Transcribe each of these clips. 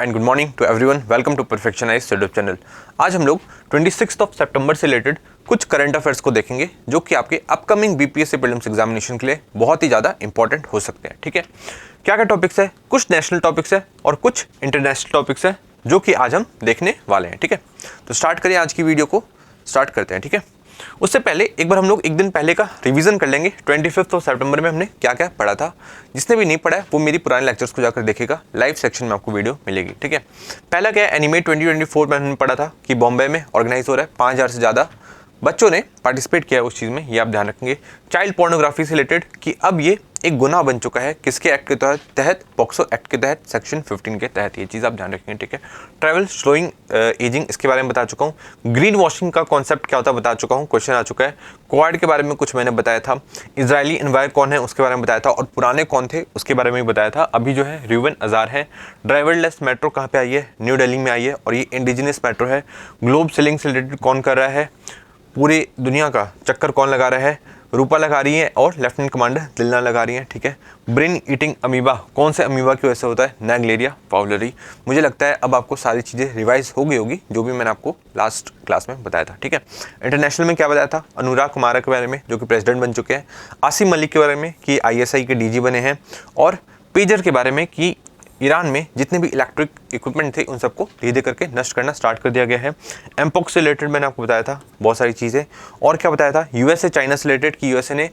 And good morning to everyone. Welcome to Perfectionise YouTube channel. आज हम लोग 26 सितंबर से रिलेटेड कुछ करंट अफेयर्स को देखेंगे जो कि आपके अपकमिंग बीपीएससी प्रीलिम्स एग्जामिनेशन के लिए बहुत ही ज़्यादा इंपॉर्टेंट हो सकते हैं। ठीक है, क्या क्या टॉपिक्स है? कुछ नेशनल टॉपिक्स है और कुछ इंटरनेशनल टॉपिक्स है जो कि आज हम देखने वाले हैं। ठीक है, तो स्टार्ट करिए, आज की वीडियो को स्टार्ट करते हैं। ठीक है, उससे पहले एक बार हम लोग एक दिन पहले का रिवीजन कर लेंगे। 25 सितंबर में हमने क्या क्या पढ़ा था। जिसने भी नहीं पढ़ा है वो मेरी पुराने लेक्चर्स को जाकर देखेगा, लाइव सेक्शन में आपको वीडियो मिलेगी। ठीक है, पहला क्या है, एनिमे 2024 में हमने पढ़ा था कि बॉम्बे में ऑर्गेनाइज हो रहा है, 5000 से ज़्यादा बच्चों ने पार्टिसिपेट किया है उस चीज़ में, ये आप ध्यान रखेंगे। चाइल्ड पोर्नोग्राफी से रिलेटेड कि अब ये एक गुनाह बन चुका है, किसके एक्ट के तहत? पॉक्सो एक्ट के तहत, सेक्शन 15 के तहत, ये चीज़ आप ध्यान रखेंगे। ठीक है, ट्रैवल स्लोइंग एजिंग, इसके बारे में बता चुका हूँ। ग्रीन वॉशिंग का कॉन्सेप्ट क्या होता है बता चुका हूँ, क्वेश्चन आ चुका है। क्वाड के बारे में कुछ मैंने बताया था। इजरायली एनवायर कौन है उसके बारे में बताया था, और पुराने कौन थे उसके बारे में भी बताया था। अभी जो है रिवन अजार है। ड्राइवरलेस मेट्रो कहाँ पे आई है? न्यू दिल्ली में आई है, और ये इंडिजिनस मेट्रो है। ग्लोब सेलिंग से रिलेटेड कौन कर रहा है? पूरी दुनिया का चक्कर कौन लगा रहा है? रूपा लगा रही है और लेफ्टिनेंट कमांडर दिलना लगा रही है। ठीक है, ब्रेन ईटिंग अमीबा कौन से अमीबा की वजह से होता है? नेग्लेरिया फाउलरी। मुझे लगता है अब आपको सारी चीज़ें रिवाइज हो गई होगी जो भी मैंने आपको लास्ट क्लास में बताया था। ठीक है, इंटरनेशनल में क्या बताया था? अनुराग कुमार के बारे में जो कि प्रेसिडेंट बन चुके हैं। आसिम मलिक के बारे में कि ISI के DG बने हैं। और पेजर के बारे में कि ईरान में जितने भी इलेक्ट्रिक इक्विपमेंट थे उन सबको धीरे करके नष्ट करना स्टार्ट कर दिया गया है। एमपॉक्स से रिलेटेड मैंने आपको बताया था बहुत सारी चीज़ें। और क्या बताया था? USA चाइना से रिलेटेड कि USA ने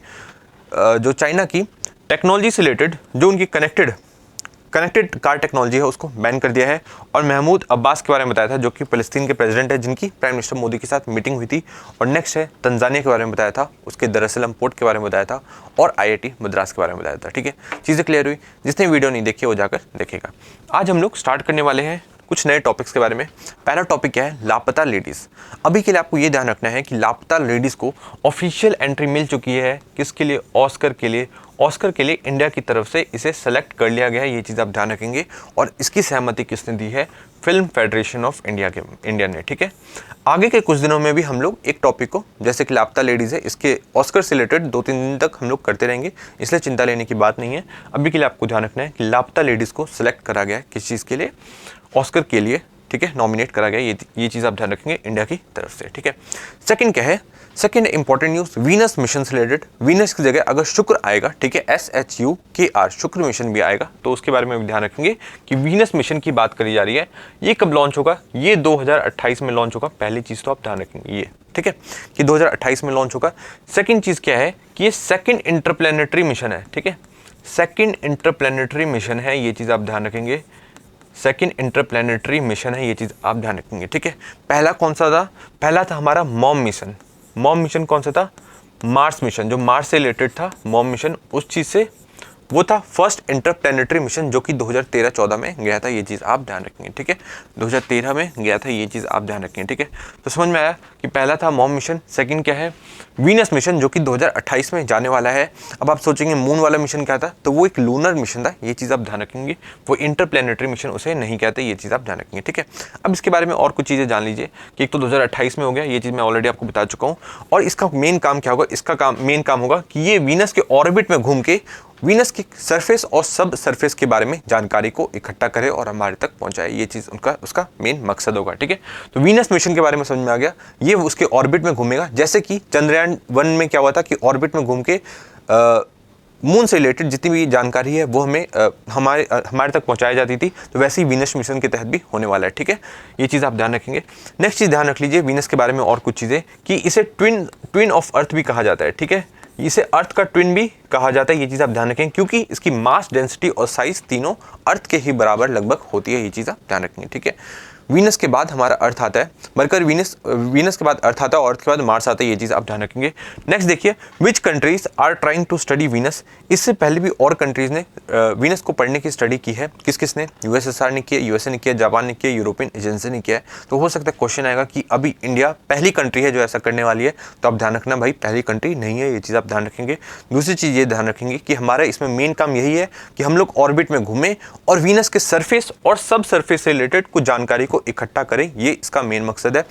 जो चाइना की टेक्नोलॉजी से रिलेटेड जो उनकी कनेक्टेड कार टेक्नोलॉजी है उसको बैन कर दिया है। और महमूद अब्बास के बारे में बताया था जो कि फ़लस्तीन के प्रेसिडेंट है, जिनकी प्राइम मिनिस्टर मोदी के साथ मीटिंग हुई थी। और नेक्स्ट है तंजानिया के बारे में बताया था, उसके दर एस सलाम पोर्ट के बारे में बताया था, और IIT मद्रास के बारे में बताया था। ठीक है, चीज़ें क्लियर हुई? जिसने वीडियो नहीं देखी वो जाकर देखेगा। आज हम लोग स्टार्ट करने वाले हैं कुछ नए टॉपिक्स के बारे में। पहला टॉपिक क्या है? लापता लेडीज़। अभी के लिए आपको ये ध्यान रखना है कि लापता लेडीज़ को ऑफिशियल एंट्री मिल चुकी है। किसके लिए? ऑस्कर के लिए। ऑस्कर के लिए इंडिया की तरफ से इसे सेलेक्ट कर लिया गया है, ये चीज़ आप ध्यान रखेंगे। और इसकी सहमति किसने दी है? फिल्म फेडरेशन ऑफ इंडिया ने। ठीक है, आगे के कुछ दिनों में भी हम लोग एक टॉपिक को, जैसे कि लापता लेडीज़ है, इसके ऑस्कर से रिलेटेड 2-3 दिन तक हम लोग करते रहेंगे, इसलिए चिंता लेने की बात नहीं है। अभी के लिए आपको ध्यान रखना है कि लापता लेडीज़ को सिलेक्ट करा गया है किस चीज़ के लिए? ऑस्कर के लिए। ठीक है, नॉमिनेट करा गया, ये चीज़ आप ध्यान रखेंगे इंडिया की तरफ से। ठीक है, सेकंड क्या है? Second important news Venus mission से रिलेटेड। वीनस की जगह अगर शुक्र आएगा, ठीक है, SHUKR, शुक्र मिशन भी आएगा, तो उसके बारे में भी ध्यान रखेंगे कि वीनस मिशन की बात करी जा रही है। ये कब लॉन्च होगा? ये 2028 में लॉन्च होगा। पहली चीज़ तो आप ध्यान रखेंगे ये, ठीक है, कि 2028 में लॉन्च होगा। सेकेंड चीज़ क्या है कि ये सेकेंड इंटरप्लेनेटरी मिशन है। ठीक है, सेकेंड इंटरप्लेनेटरी मिशन है, ये चीज़ आप ध्यान रखेंगे। सेकेंड इंटरप्लेनेटरी मिशन है, ये चीज़ आप ध्यान रखेंगे। ठीक है, पहला कौन सा था? पहला था हमारा मॉम मिशन। मॉम मिशन कौन सा था? मार्स मिशन, जो मार्स से रिलेटेड था। मॉम मिशन उस चीज़ से वो था फर्स्ट इंटरप्लेनेटरी मिशन जो कि 2013-14 में गया था, ये चीज़ आप ध्यान रखेंगे। ठीक है, 2013 में गया था, ये चीज़ आप ध्यान रखेंगे। ठीक है, तो समझ में आया कि पहला था मॉम मिशन, सेकंड क्या है? वीनस मिशन जो कि 2028 में जाने वाला है। अब आप सोचेंगे मून वाला मिशन क्या था, तो वो एक लूनर मिशन था, ये चीज़ आप ध्यान रखेंगे। वो इंटरप्लेनेटरी मिशन उसे नहीं कहते, ये चीज़ आप ध्यान रखेंगे। ठीक है, अब इसके बारे में और कुछ चीज़ें जान लीजिए कि एक तो 2028 में हो गया, ये चीज़ मैं ऑलरेडी आपको बता चुका हूँ। और इसका मेन काम क्या होगा? इसका मेन काम होगा कि ये वीनस के ऑर्बिट में घूम के वीनस की सरफेस और सब सरफेस के बारे में जानकारी को इकट्ठा करे और हमारे तक पहुंचाए, ये चीज़ उसका मेन मकसद होगा। ठीक है, तो वीनस मिशन के बारे में समझ में आ गया। ये उसके ऑर्बिट में घूमेगा, जैसे कि चंद्रयान 1 में क्या हुआ था कि ऑर्बिट में घूम के मून से रिलेटेड जितनी भी जानकारी है वो हमें हमारे तक पहुंचाई जाती थी, तो वैसे ही वीनस मिशन के तहत भी होने वाला है। ठीक है, ये चीज़ आप ध्यान रखेंगे। नेक्स्ट चीज़ ध्यान रख लीजिए वीनस के बारे में और कुछ चीज़ें कि इसे ट्विन ऑफ अर्थ भी कहा जाता है। ठीक है, इसे अर्थ का ट्विन भी कहा जाता है, ये चीज़ आप ध्यान रखें, क्योंकि इसकी मास, डेंसिटी और साइज तीनों अर्थ के ही बराबर लगभग होती है, ये चीज़ आप ध्यान रखेंगे। ठीक है, वीनस के बाद हमारा अर्थ आता है, बल्कि वीनस के बाद अर्थ आता है और अर्थ के बाद मार्स आता है, ये चीज़ आप ध्यान रखेंगे। नेक्स्ट देखिए, which countries are trying to study Venus. इससे पहले भी और कंट्रीज़ ने वीनस को पढ़ने की स्टडी की है। किस किसने? USSR ने किया, USA ने किया, जापान ने किया, यूरोपियन एजेंसी ने किया है। तो हो सकता है क्वेश्चन आएगा कि अभी इंडिया पहली कंट्री है जो ऐसा करने वाली है, तो आप ध्यान रखना भाई पहली कंट्री नहीं है, ये चीज़ आप ध्यान रखेंगे। दूसरी चीज़ ये ध्यान रखेंगे कि हमारा इसमें मेन काम यही है कि हम लोग ऑर्बिट में घूमें और वीनस के सरफेस और सब सरफेस से रिलेटेड कुछ जानकारी को इकट्ठा करें, ये इसका मेन मकसद है।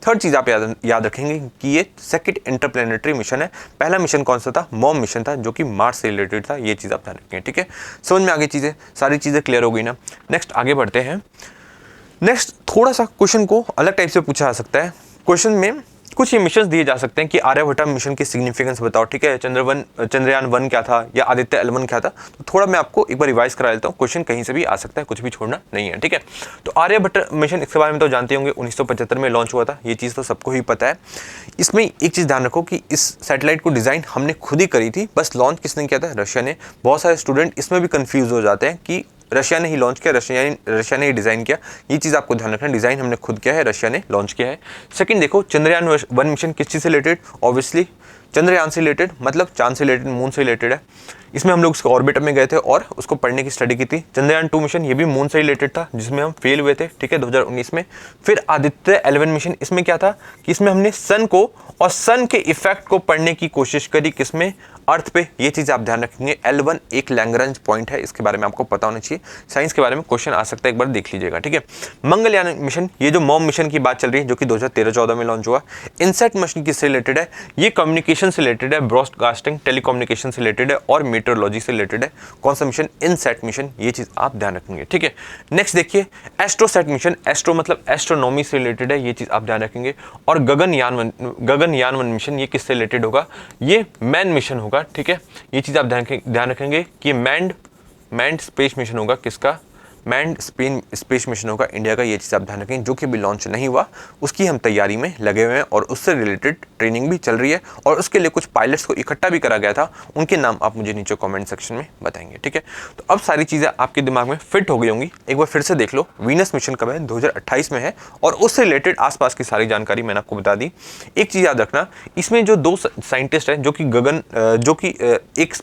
थर्ड चीज़ आप याद रखेंगे कि ये सेकंड इंटरप्लेनेटरी मिशन है। पहला मिशन कौन सा था? मॉम मिशन था, जो कि मार्स से रिलेटेड था, ये चीज़ आप ध्यान रखेंगे। ठीक है, समझ में आगे चीज़ें, सारी चीज़ें क्लियर हो गई ना। नेक्स्ट आगे बढ़ते हैं। नेक्स्ट थोड़ा सा क्वेश्चन को अलग टाइप से पूछा जा सकता है। क्वेश्चन में कुछ ये मिशन दिए जा सकते हैं कि आर्यभट्टा मिशन की सिग्निफिकेंस बताओ, ठीक है, चंद्रयान 1 क्या था या आदित्य L1 क्या था। तो थोड़ा मैं आपको एक बार रिवाइज करा देता हूँ, क्वेश्चन कहीं से भी आ सकता है, कुछ भी छोड़ना नहीं है, ठीक है। तो आर्यभट्टा मिशन, इसके बारे में तो जानते होंगे, 1975 में लॉन्च हुआ था, ये चीज़ तो सबको ही पता है। इसमें एक चीज़ ध्यान रखो कि इस सैटेलाइट को डिज़ाइन हमने खुद ही करी थी, बस लॉन्च किसने किया था, रशिया ने। बहुत सारे स्टूडेंट इसमें भी कन्फ्यूज हो जाते हैं कि रशिया ने ही लॉन्च किया, रशिया ने ही डिज़ाइन किया। ये चीज़ आपको ध्यान रखना, डिज़ाइन हमने खुद किया है, रशिया ने लॉन्च किया है। सेकंड देखो, चंद्रयान 1 मिशन किस चीज़ से रिलेटेड, ऑब्वियसली चंद्रयान से रिलेटेड, मतलब चांद से रिलेटेड, मून से रिलेटेड है। इसमें हम लोग उसके ऑर्बिटर में गए थे और उसको पढ़ने की स्टडी की थी। चंद्रयान 2 मिशन ये भी मून से रिलेटेड था, जिसमें हम फेल हुए थे, ठीक है, 2019 में। फिर आदित्य L1 मिशन, इसमें क्या था कि इसमें हमने सन को और सन के इफेक्ट को पढ़ने की कोशिश करी, किसमें, अर्थ पे। ये चीज़ आप ध्यान रखेंगे। L1 एक लैग्रेंज पॉइंट है, इसके बारे में आपको पता होना चाहिए। साइंस के बारे में क्वेश्चन आ सकता है, एक बार देख लीजिएगा, ठीक है। मंगलयान मिशन, ये जो मॉम मिशन की बात चल रही है, जो कि 2013-14 में लॉन्च हुआ। इनसेट मिशन किससे रिलेटेड है, ये कम्युनिकेशन से रिलेटेड है, ब्रॉडकास्टिंग टेलीकम्युनिकेशन से रिलेटेड है और मीटरोलॉजी से रिलेटेड है। कौन सा मिशन, इनसेट मिशन, ये चीज़ आप ध्यान रखेंगे, ठीक है। नेक्स्ट देखिए, एस्ट्रोसेट मिशन, एस्ट्रो मतलब एस्ट्रोनॉमी से रिलेटेड है, ये चीज़ आप ध्यान रखेंगे। और गगनयान 1 मिशन, ये किससे रिलेटेड होगा, ये मैन मिशन होगा, ठीक है। ये चीज़ आप ध्यान रखेंगे कि मैंड स्पेस मिशन होगा, किसका, मैंड स्पेस मिशन होगा इंडिया का। ये चीज़ आप ध्यान रखें, जो कि भी लॉन्च नहीं हुआ, उसकी हम तैयारी में लगे हुए हैं और उससे रिलेटेड ट्रेनिंग भी चल रही है और उसके लिए कुछ पायलट्स को इकट्ठा भी करा गया था। उनके नाम आप मुझे नीचे कमेंट सेक्शन में बताएंगे, ठीक है। तो अब सारी चीज़ें आपके दिमाग में फिट हो गई होंगी। एक बार फिर से देख लो, वीनस मिशन कब है, 2028 में है और उससे रिलेटेड आसपास की सारी जानकारी मैंने आपको बता दी। एक चीज़ याद रखना, इसमें जो 2 साइंटिस्ट हैं जो कि एक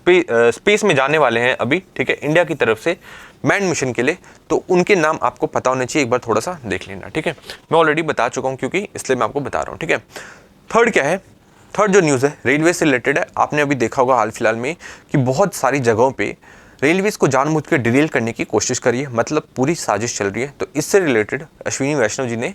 स्पेस में जाने वाले हैं अभी, ठीक है, इंडिया की तरफ से मैंड मिशन के लिए, तो उनके नाम आपको पता होने चाहिए, एक बार थोड़ा सा देख लेना, ठीक है। मैं ऑलरेडी बता चुका हूँ क्योंकि इसलिए मैं आपको बता रहा हूँ, ठीक है। थर्ड क्या है, थर्ड जो न्यूज़ है रेलवे से रिलेटेड है। आपने अभी देखा होगा हाल फिलहाल में कि बहुत सारी जगहों पे रेलवेज को जानबूझ के डिरेल करने की कोशिश करी है, मतलब पूरी साजिश चल रही है। तो इससे रिलेटेड अश्विनी वैष्णव जी ने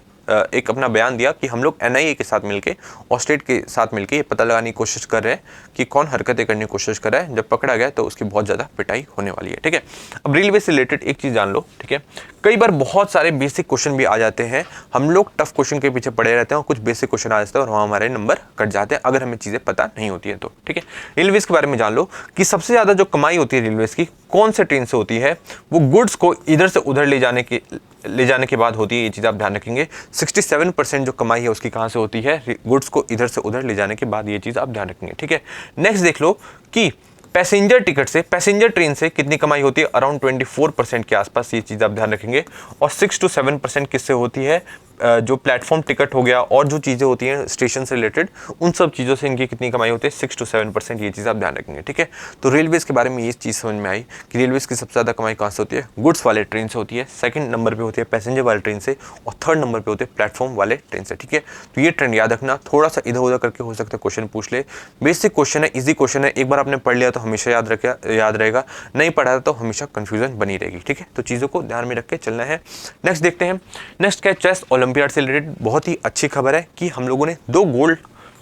एक अपना बयान दिया कि हम लोग NIA के साथ मिलके और स्टेट के साथ मिलके ये पता लगाने की कोशिश कर रहे हैं कि कौन हरकतें करने की कोशिश कर रहा है। जब पकड़ा गया तो उसकी बहुत ज़्यादा पिटाई होने वाली है, ठीक है। अब रेलवे से रिलेटेड एक चीज़ जान लो, ठीक है। कई बार बहुत सारे बेसिक क्वेश्चन भी आ जाते हैं, हम लोग टफ क्वेश्चन के पीछे पड़े रहते हैं और कुछ बेसिक क्वेश्चन आ जाते हैं और वहाँ हमारे नंबर कट जाते हैं अगर हमें चीज़ें पता नहीं होती है तो, ठीक है। रेलवेज़ के बारे में जान लो कि सबसे ज़्यादा जो कमाई होती है रेलवेज़ की कौन से ट्रेन से होती है, वो गुड्स को इधर से उधर ले जाने के बाद होती है। ये चीज़ आप ध्यान रखेंगे। 67% जो कमाई है उसकी कहाँ से होती है, गुड्स को इधर से उधर ले जाने के बाद। ये चीज़ आप ध्यान रखेंगे, ठीक है। नेक्स्ट देख लो कि पैसेंजर टिकट से, पैसेंजर ट्रेन से कितनी कमाई होती है, अराउंड 24% के आसपास। ये चीज़ आप ध्यान रखेंगे। और 6 to 7% किससे होती है, जो प्लेटफॉर्म टिकट हो गया और जो चीज़ें होती हैं स्टेशन से रिलेटेड, उन सब चीज़ों से इनकी कितनी कमाई होती है, 6 to 7%। ये चीज़ आप ध्यान रखेंगे, ठीक है। तो रेलवेज़ के बारे में ये चीज़ समझ में आई कि रेलवेज़ की सबसे ज़्यादा कमाई कहाँ से होती है, गुड्स वाले ट्रेन से होती है। सेकंड नंबर पे होती है पैसेंजर वाले ट्रेन से और थर्ड नंबर पे होते हैं प्लेटफॉर्म वाले ट्रेन से, ठीक है। तो ये ट्रेंड याद रखना। थोड़ा सा इधर उधर करके हो सकता है क्वेश्चन पूछ ले, बेसिक क्वेश्चन है, ईजी क्वेश्चन है। एक बार आपने पढ़ लिया तो हमेशा याद रहेगा, नहीं पढ़ा तो हमेशा कन्फ्यूजन बनी रहेगी, ठीक है। तो चीज़ों को ध्यान में रख के चलना है। नेक्स्ट देखते हैं। नेक्स्ट क्या है, चेस ओलंपियाड से रिलेटेड बहुत ही अच्छी खबर है कि हम लोगों ने 2 गोल्ड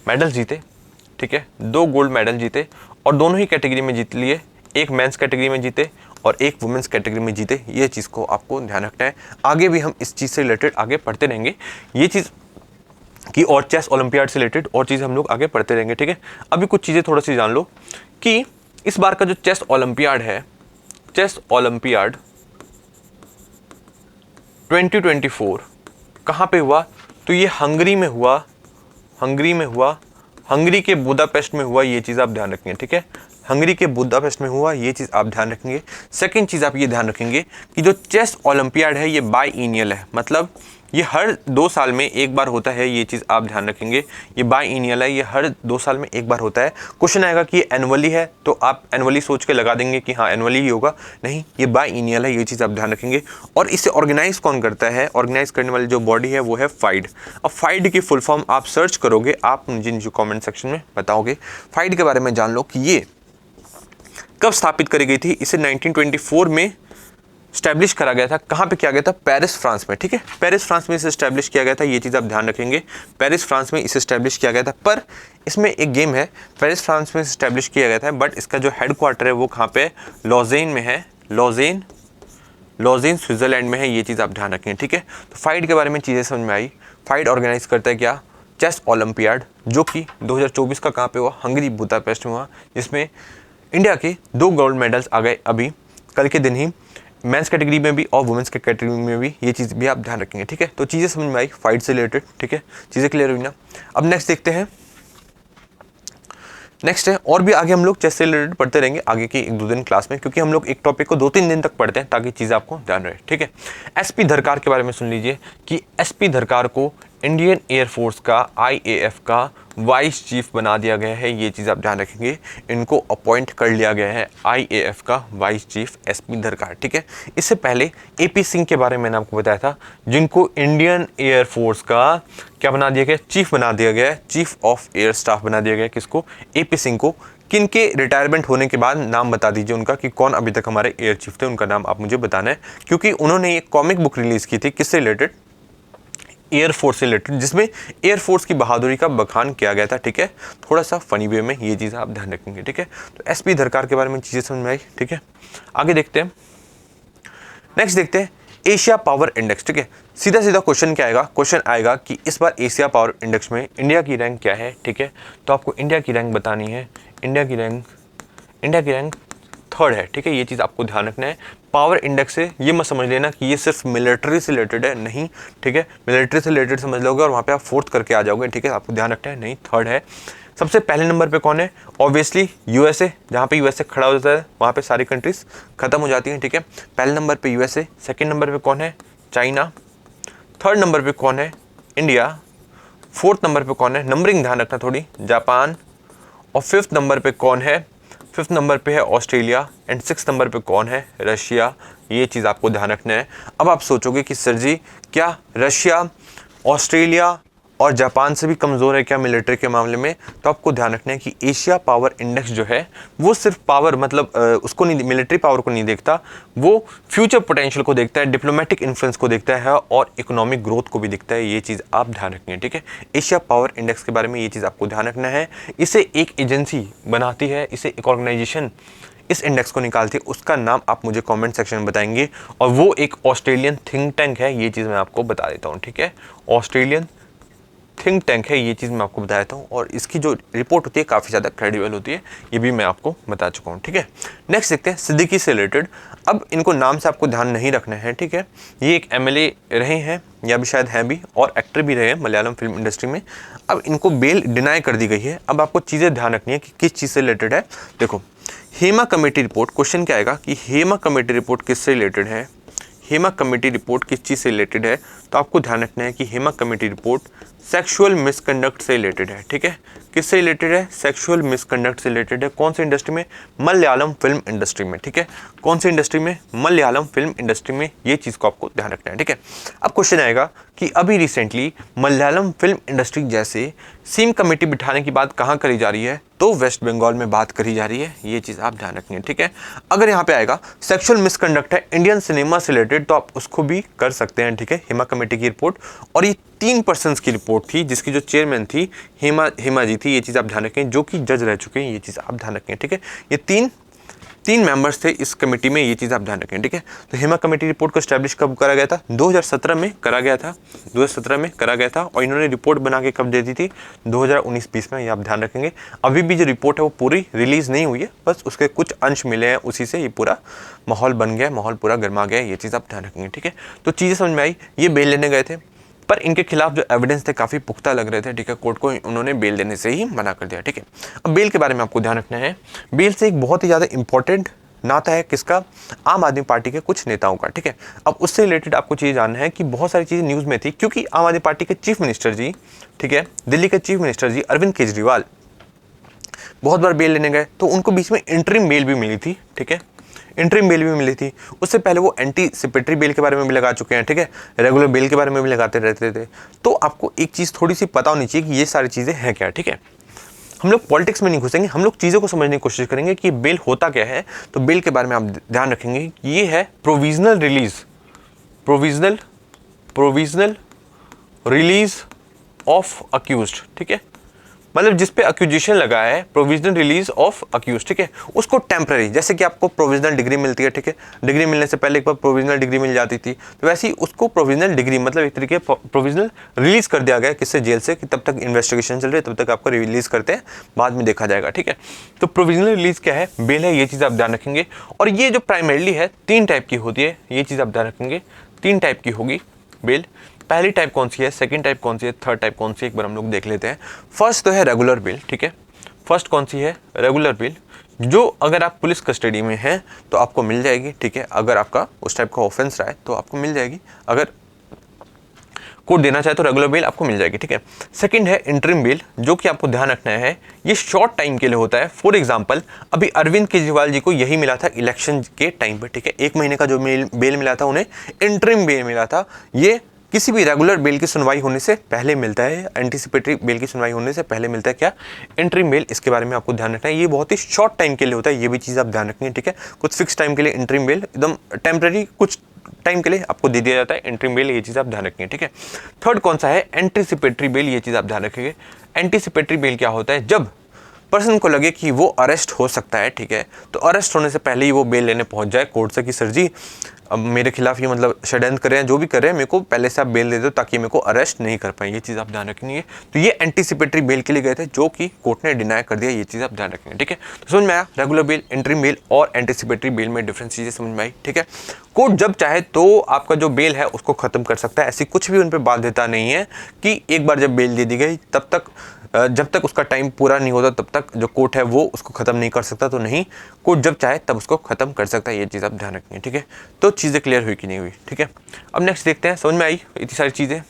मेडल जीते, ठीक है। 2 गोल्ड मेडल जीते और दोनों ही कैटेगरी में जीत लिए। एक मेंस कैटेगरी में जीते और एक वुमेन्स कैटेगरी में जीते। ये चीज़ को आपको ध्यान रखना है। आगे भी हम इस चीज़ से रिलेटेड आगे पढ़ते रहेंगे, ये चीज़ कि और चेस ओलंपियाड से रिलेटेड और चीज़ हम लोग आगे पढ़ते रहेंगे, ठीक है। अभी कुछ चीज़ें थोड़ा सी जान लो कि इस बार का जो चेस ओलंपियाड है, चेस ओलंपियाड 2024 कहाँ पे हुआ, तो ये हंगरी में हुआ, हंगरी के बुदापेस्ट में हुआ। ये चीज़ आप ध्यान रखेंगे, ठीक है। हंगरी के बुदापेस्ट में हुआ, ये चीज़ आप ध्यान रखेंगे। सेकंड चीज़ आप ये ध्यान रखेंगे कि जो चेस ओलंपियाड है ये बाईएनियल है, मतलब ये हर 2 साल में एक बार होता है। ये चीज़ आप ध्यान रखेंगे, ये बाईएनियल है, ये हर 2 साल में एक बार होता है। क्वेश्चन आएगा कि ये एनुअली है तो आप एनुअली सोच के लगा देंगे कि हाँ एनुअली ही होगा, नहीं ये बाईएनियल है। ये चीज़ आप ध्यान रखेंगे। और इसे ऑर्गेनाइज कौन करता है, ऑर्गेनाइज करने वाली जो बॉडी है वो है फाइड। अब फाइड की फुल फॉर्म आप सर्च करोगे, आप मुझे नीचे कॉमेंट सेक्शन में बताओगे। फाइड के बारे में जान लो कि ये कब स्थापित करी गई थी। इसे 1924 में स्टैब्लिश करा गया था। कहाँ पे किया गया था, पेरिस फ्रांस में, ठीक है। पेरिस फ्रांस में इसे स्टैब्लिश किया गया था। ये चीज़ आप ध्यान रखेंगे, पेरिस फ्रांस में इसे स्टैब्लिश किया गया था। पर इसमें एक गेम है, पेरिस फ्रांस में स्टैब्लिश किया गया था बट इसका जो हेड क्वार्टर है वो कहाँ पे, लॉजेन में है। लॉजेन लॉजेन स्विट्जरलैंड में है, ये चीज़ आप ध्यान रखें, ठीक है। तो फाइड के बारे में चीज़ें समझ में आई। फाइड ऑर्गेनाइज करता है क्या, चेस ओलंपियाड, जो कि 2024 का कहाँ पे हुआ, हंगरी बुदापेस्ट में हुआ, जिसमें इंडिया के 2 गोल्ड मेडल्स आ गए अभी कल के दिन ही, मेंस कैटेगरी में भी और वुमेंस के कैटेगरी में भी। ये चीज़ भी आप ध्यान रखेंगे, ठीक है। तो चीज़ें समझ में आई फाइट से रिलेटेड, ठीक है, चीज़ें क्लियर हुई ना। अब नेक्स्ट देखते हैं, नेक्स्ट है, और भी आगे हम लोग चेस से रिलेटेड पढ़ते रहेंगे आगे की 1-2 दिन क्लास में, क्योंकि हम लोग एक टॉपिक को 2-3 दिन तक पढ़ते हैं ताकि चीज़ें आपको ध्यान रहे, ठीक है। एसपी धरकार के बारे में सुन लीजिए कि एसपी धरकार को इंडियन एयरफोर्स का आईएएफ का वाइस चीफ बना दिया गया है, ये चीज़ आप ध्यान रखेंगे। इनको अपॉइंट कर लिया गया है आईएएफ का वाइस चीफ एसपी धरकार, ठीक है। इससे पहले एपी सिंह के बारे में मैंने आपको बताया था, जिनको इंडियन एयरफोर्स का क्या बना दिया गया, चीफ बना दिया गया है, चीफ ऑफ एयर स्टाफ बना दिया गया। किसको, एपी सिंह को। किनके रिटायरमेंट होने के बाद नाम बता दीजिए उनका कि कौन अभी तक हमारे एयर चीफ थे, उनका नाम आप मुझे बताना है, क्योंकि उन्होंने एक कॉमिक बुक रिलीज की थी किससे रिलेटेड, एयरफोर्स से रिलेटेड, जिसमें एयरफोर्स की बहादुरी का बखान किया गया था, ठीक है। थोड़ा सा फनी वे में, ये चीज़ आप ध्यान रखेंगे, ठीक है। तो एसपी धरकार के बारे में चीज़ें समझ में आई, ठीक है। आगे देखते हैं, नेक्स्ट देखते हैं एशिया पावर इंडेक्स, ठीक है। सीधा सीधा क्वेश्चन क्या आएगा, क्वेश्चन आएगा कि इस बार एशिया पावर इंडेक्स में इंडिया की रैंक क्या है, ठीक है। तो आपको इंडिया की रैंक बतानी है, इंडिया की रैंक 3rd है, ठीक है। ये चीज़ आपको ध्यान रखना है। पावर इंडेक्स से ये मत समझ लेना कि ये सिर्फ मिलिट्री से रिलेटेड है, नहीं, ठीक है। मिलिट्री से रिलेटेड समझ लोगे और वहाँ पे आप 4th करके आ जाओगे, ठीक है। आपको ध्यान रखना है, नहीं 3rd है। सबसे पहले नंबर पे कौन है, ऑब्वियसली यूएसए, जहाँ पे यूएसए खड़ा होता है वहाँ पे सारी कंट्रीज खत्म हो जाती हैं, ठीक है। पहले नंबर पे यूएसए, सेकंड नंबर पे कौन है, चाइना, 3rd नंबर पे कौन है, इंडिया, 4th नंबर पे कौन है, नंबरिंग ध्यान रखना थोड़ी, जापान, और 5th नंबर पे कौन है, 5th नंबर पे है ऑस्ट्रेलिया, एंड 6th नंबर पे कौन है, रशिया। ये चीज़ आपको ध्यान रखना है। अब आप सोचोगे कि सर जी क्या रशिया, ऑस्ट्रेलिया और जापान से भी कमज़ोर है क्या मिलिट्री के मामले में, तो आपको ध्यान रखना है कि एशिया पावर इंडेक्स जो है वो सिर्फ पावर मतलब उसको नहीं, मिलिट्री पावर को नहीं देखता, वो फ्यूचर पोटेंशियल को देखता है, डिप्लोमेटिक इन्फ्लुएंस को देखता है और इकोनॉमिक ग्रोथ को भी देखता है। ये चीज़ आप ध्यान रखेंगे, ठीक है। एशिया पावर इंडेक्स के बारे में ये चीज़ आपको ध्यान रखना है। इसे एक एजेंसी बनाती है, इसे एक ऑर्गेनाइजेशन इस इंडेक्स को निकालती है, उसका नाम आप मुझे कमेंट सेक्शन में बताएंगे, और वो एक ऑस्ट्रेलियन थिंक टैंक है, ये चीज़ मैं आपको बता देता हूँ, ठीक है। ऑस्ट्रेलियन थिंक टैंक है, ये चीज़ मैं आपको बता देता हूँ, और इसकी जो रिपोर्ट होती है काफ़ी ज़्यादा क्रेडिबल होती है, ये भी मैं आपको बता चुका हूँ, ठीक है। नेक्स्ट देखते हैं सिद्दीकी से रिलेटेड। अब इनको नाम से आपको ध्यान नहीं रखना है, ठीक है। ये एक एमएलए रहे हैं, या भी शायद हैं भी, और एक्टर भी रहे हैं मलयालम फिल्म इंडस्ट्री में। अब इनको बेल डिनाई कर दी गई है। अब आपको चीज़ें ध्यान रखनी है कि किस चीज़ से रिलेटेड है। देखो, हेमा कमेटी रिपोर्ट, क्वेश्चन क्या आएगा कि हेमा कमेटी रिपोर्ट किससे रिलेटेड है, हेमा कमेटी रिपोर्ट किस चीज़ से रिलेटेड है, तो आपको ध्यान रखना है कि Hema committee report sexual misconduct से रिलेटेड है, ठीक है। किससे रिलेटेड है, सेक्सुअल मिसकंडक्ट से रिलेटेड है। कौन सी इंडस्ट्री में, मलयालम फिल्म इंडस्ट्री में, ठीक है। कौन सी इंडस्ट्री में, मलयालम फिल्म इंडस्ट्री में। ये चीज़ को आपको ध्यान रखना है, ठीक है। अब क्वेश्चन आएगा कि अभी रिसेंटली मलयालम फिल्म इंडस्ट्री जैसे सीम कमेटी बिठाने की बात कहाँ करी जा रही है, तो वेस्ट बंगाल में बात करी जा रही है। ये चीज़ आप ध्यान रखेंगे, ठीक है। अगर यहाँ पे आएगा सेक्सुअल मिसकंडक्ट है इंडियन सिनेमा से रिलेटेड, तो आप उसको भी कर सकते हैं, ठीक है। हेमा कमेटी की रिपोर्ट, और ये 3 पर्सन्स की रिपोर्ट थी, जिसकी जो चेयरमैन थी हेमा जी थी। ये चीज़ आप ध्यान रखें, जो कि जज रह चुके हैं, ये चीज़ आप ध्यान रखें, ठीक है। ये तीन मेंबर्स थे इस कमेटी में, ये चीज़ आप ध्यान रखें, ठीक है। तो हेमा कमेटी रिपोर्ट को स्टैब्लिश कब करा गया था, 2017 में करा गया था, 2017 में करा गया था, और इन्होंने रिपोर्ट बना के कब दे दी थी, 2019-20 में। ये आप ध्यान रखेंगे। अभी भी जो रिपोर्ट है वो पूरी रिलीज़ नहीं हुई है, बस उसके कुछ अंश मिले हैं, उसी से ये पूरा माहौल बन गया, माहौल पूरा गर्मा गया। ये चीज़ आप ध्यान रखेंगे, ठीक है। तो चीज़ें समझ में आई। ये बेल लेने गए थे, पर इनके खिलाफ जो एविडेंस थे काफ़ी पुख्ता लग रहे थे, ठीक है। कोर्ट को उन्होंने बेल देने से ही मना कर दिया, ठीक है। अब बेल के बारे में आपको ध्यान रखना है। बेल से एक बहुत ही ज़्यादा इंपॉर्टेंट नाता है किसका, आम आदमी पार्टी के कुछ नेताओं का, ठीक है। अब उससे रिलेटेड आपको चीज़ जानना है कि बहुत सारी चीज़ें न्यूज़ में थी, क्योंकि आम आदमी पार्टी के चीफ मिनिस्टर जी, ठीक है, दिल्ली के चीफ मिनिस्टर जी अरविंद केजरीवाल बहुत बार बेल लेने गए, तो उनको बीच में इंटरिम बेल भी मिली थी, ठीक है। इंटरिम बेल भी मिली थी। उससे पहले वो एंटीसिपेटरी बेल के बारे में भी लगा चुके हैं, ठीक है। रेगुलर बेल के बारे में भी लगाते रहते थे। तो आपको एक चीज़ थोड़ी सी पता होनी चाहिए कि ये सारी चीज़ें हैं क्या, ठीक है। हम लोग पॉलिटिक्स में नहीं घुसेंगे, हम लोग चीज़ों को समझने की कोशिश करेंगे कि बेल होता क्या है। तो बेल के बारे में आप ध्यान रखेंगे कि ये है प्रोविजनल रिलीज ऑफ अक्यूज्ड, ठीक है। मतलब जिस पे एक्यूजिशन लगा है, प्रोविजनल रिलीज ऑफ अक्यूज, ठीक है, उसको टेम्पररी, जैसे कि आपको प्रोविजनल डिग्री मिलती है, ठीक है, डिग्री मिलने से पहले एक बार प्रोविजनल डिग्री मिल जाती थी, तो वैसे ही उसको प्रोविजनल डिग्री मतलब एक तरीके प्रोविजनल रिलीज कर दिया गया किससे, जेल से, कि तब तक इन्वेस्टिगेशन चल रही है, तब तक आपको रिलीज करते हैं, बाद में देखा जाएगा, ठीक है। तो प्रोविजनल रिलीज क्या है, बेल है, ये चीज़ आप ध्यान रखेंगे। और ये जो प्राइमरीली है 3 टाइप की होती है, ये चीज़ आप ध्यान रखेंगे, 3 टाइप की होगी बेल। पहली टाइप कौन सी है, सेकंड टाइप कौन सी है, थर्ड टाइप कौन सी है, एक बार हम लोग देख लेते हैं। फर्स्ट तो है रेगुलर बेल, ठीक है, फर्स्ट कौन सी है, रेगुलर बेल, जो अगर आप पुलिस कस्टडी में हैं तो आपको मिल जाएगी, ठीक है, अगर आपका उस टाइप का ऑफेंस रहा है तो आपको मिल जाएगी, अगर कोर्ट देना चाहे तो रेगुलर बेल आपको मिल जाएगी, ठीक है। सेकंड है इंटरिम बेल, जो कि आपको ध्यान रखना है ये शॉर्ट टाइम के लिए होता है। फॉर एग्जांपल अभी अरविंद केजरीवाल जी को यही मिला था इलेक्शन के टाइम पे, ठीक है, 1 महीने का जो बेल मिला था उन्हें इंटरिम बेल मिला था। ये किसी भी रेगुलर बेल की सुनवाई होने से पहले मिलता है, एंटीसिपेटरी बेल की सुनवाई होने से पहले मिलता है क्या, इंटरिम बेल। इसके बारे में आपको ध्यान रखना है, ये बहुत ही शॉर्ट टाइम के लिए होता है, ये भी चीज़ आप ध्यान रखेंगे, ठीक है। कुछ फिक्स टाइम के लिए इंटरिम बेल, एकदम टेम्पररी कुछ टाइम के लिए आपको दे दिया जाता है इंटरिम बेल, ये चीज़ आप ध्यान रखेंगे, ठीक है। थर्ड कौन सा है, एंटीसिपेटरी बेल, ये चीज़ आप ध्यान रखेंगे। एंटीसिपेटरी बेल क्या होता है, जब पर्सन को लगे कि वो अरेस्ट हो सकता है, ठीक है, तो अरेस्ट होने से पहले ही वो बेल लेने पहुंच जाए कोर्ट से कि सर जी अब मेरे खिलाफ ये मतलब षड्यंत्र कर रहे हैं, जो भी कर रहे हैं, मेरे को पहले से आप बेल दे दो ताकि मेरे को अरेस्ट नहीं कर पाए, ये चीज़ आप ध्यान रखेंगे। तो ये एंटीसिपेटरी बेल के लिए गए थे, जो कि कोर्ट ने डिनाई कर दिया, ये चीज़ आप ध्यान रखेंगे, ठीक है। तो समझ में आया रेगुलर बेल, इंटरिम बेल और एंटीसिपेटरी बेल में डिफरेंस चीज़ें समझ में आई, ठीक है। कोर्ट जब चाहे तो आपका जो बेल है उसको खत्म कर सकता है, ऐसी कुछ भी उन पर बाध्यता नहीं है कि एक बार जब बेल दे दी गई तब तक, जब तक उसका टाइम पूरा नहीं होता तब तक जो कोर्ट है वो उसको खत्म नहीं कर सकता, तो नहीं, कोर्ट जब चाहे तब उसको खत्म कर सकता है, ये चीज़ आप ध्यान रखेंगे, ठीक है। तो चीज़ें क्लियर हुई कि नहीं हुई, ठीक है। अब नेक्स्ट देखते हैं, समझ में आई इतनी सारी चीज़ें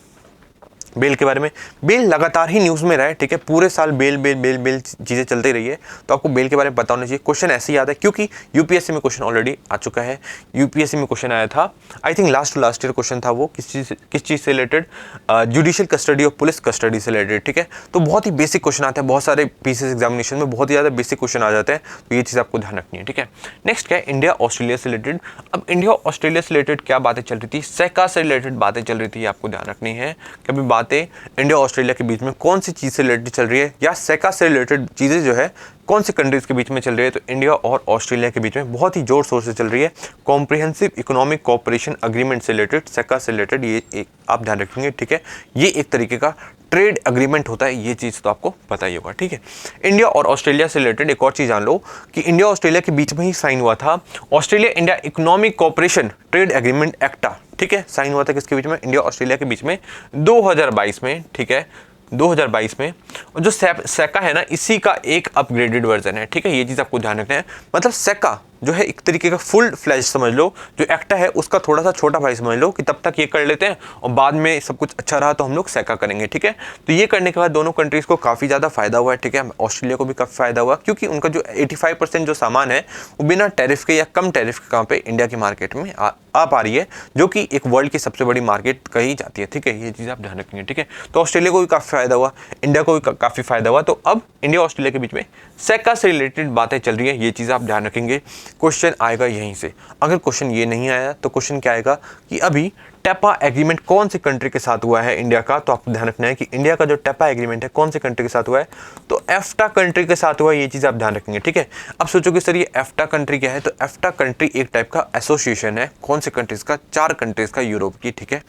बेल के बारे में। बेल लगातार ही न्यूज़ में रहा है, ठीक है, पूरे साल बेल बेल बेल बेल चीज़ें चलती रही है, तो आपको बेल के बारे में पता होना चाहिए। क्वेश्चन ऐसे ही याद है क्योंकि यूपीएससी में क्वेश्चन ऑलरेडी आ चुका है, यूपीएससी में क्वेश्चन आया था, I think last year question था वो, किस चीज़ से रिलेटेड, जुडिशियल कस्टडी और पुलिस कस्टडी से रिलेटेड, ठीक है। तो बहुत ही बेसिक क्वेश्चन आते हैं, बहुत सारे पीसीएस एग्जामिनेशन में बहुत ही ज़्यादा बेसिक क्वेश्चन आ जाते हैं, तो ये चीज़ आपको ध्यान रखनी है, ठीक है। नेक्स्ट क्या है, इंडिया ऑस्ट्रेलिया से रिलेटेड। अब इंडिया ऑस्ट्रेलिया से रिलेटेड क्या बातें चल रही थी, सेका से रिलेटेड बातें चल रही थी, आपको ध्यान रखनी है। कभी बातें इंडिया ऑस्ट्रेलिया के बीच में कौन सी चीज़ से रिलेटेड चल रही है, या सेका से रिलेटेड चीज़ें जो है कौन सी कंट्रीज के बीच में चल रही है, तो इंडिया और ऑस्ट्रेलिया के बीच में बहुत ही जोर शोर से चल रही है कॉम्प्रिहेंसिव इकोनॉमिक कोऑपरेशन अग्रीमेंट से रिलेटेड, सेका से रिलेटेड, ये एक आप ध्यान रखेंगे, ठीक है। ये एक तरीके का ट्रेड अग्रीमेंट होता है, ये चीज़ तो आपको पता ही होगा, ठीक है। इंडिया और ऑस्ट्रेलिया से रिलेटेड एक और चीज़ जान लो कि इंडिया ऑस्ट्रेलिया के बीच में ही साइन हुआ था Australia India economic cooperation trade agreement ECTA, ठीक है। साइन हुआ था किसके बीच में, इंडिया ऑस्ट्रेलिया के बीच में 2022 में, ठीक है, 2022 में। और जो सेका है ना, इसी का एक अपग्रेडेड वर्जन है, ठीक है, ये चीज़ आपको ध्यान रखना है। मतलब सेका जो है एक तरीके का फुल फ्लैश समझ लो, जो एक्टा है उसका थोड़ा सा छोटा भाई समझ लो कि तब तक ये कर लेते हैं और बाद में सब कुछ अच्छा रहा तो हम लोग सेका करेंगे, ठीक है। तो ये करने के बाद दोनों कंट्रीज़ को काफ़ी ज़्यादा फायदा हुआ है, ठीक है। ऑस्ट्रेलिया को भी काफ़ी फायदा हुआ क्योंकि उनका जो 85% जो सामान है वो बिना टैरिफ के या कम टैरिफ के कहाँ पे इंडिया की मार्केट में आ पा रही है, जो कि एक वर्ल्ड की सबसे बड़ी मार्केट कही जाती है, ठीक है। ये चीज़ आप ध्यान रखेंगे, ठीक है। तो ऑस्ट्रेलिया को भी काफ़ी फायदा हुआ, इंडिया को भी काफ़ी फायदा हुआ। तो अब इंडिया ऑस्ट्रेलिया के बीच में सेका से रिलेटेड बातें चल रही है, ये चीज़ आप ध्यान रखेंगे। क्वेश्चन आएगा यहीं से, अगर क्वेश्चन ये नहीं आया तो क्वेश्चन क्या आएगा कि अभी टेपा एग्रीमेंट कौन सी कंट्री के साथ हुआ है इंडिया का, तो आपको ध्यान रखना है कि इंडिया का जो टेपा एग्रीमेंट है कौन सी कंट्री के साथ हुआ है, तो एफ्टा कंट्री के साथ हुआ है, ये चीज़ आप ध्यान रखेंगे, ठीक है। अब सोचोगे सर ये एफ्टा कंट्री क्या है, तो एफ्टा कंट्री एक टाइप का एसोसिएशन है, कौन से कंट्रीज़ का, 4 कंट्रीज़ का यूरोप की, ठीक है।